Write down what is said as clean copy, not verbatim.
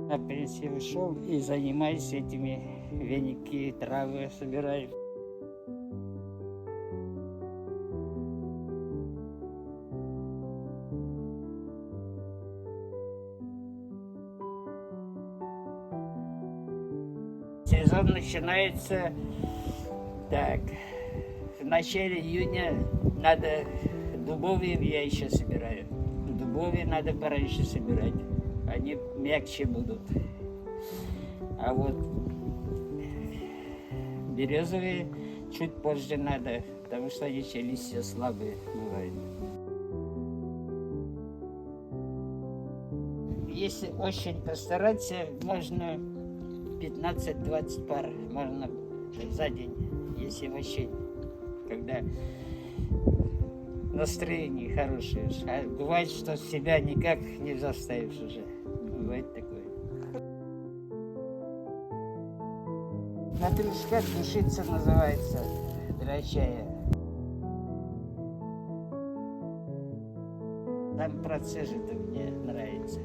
На пенсию ушел и занимаюсь этими веники, травы собираю. Сезон начинается так. В начале июня надо дубовые, я еще собираю. Дубовые надо пораньше собирать. Они мягче будут. А вот березовые чуть позже надо, потому что они еще листья слабые бывают. Если очень постараться, можно 15-20 пар можно за день, если вообще, когда настроение хорошее. А бывает, что себя никак не заставишь уже. Бывает такое. На трещках душица называется для чая. Там процесс это мне нравится.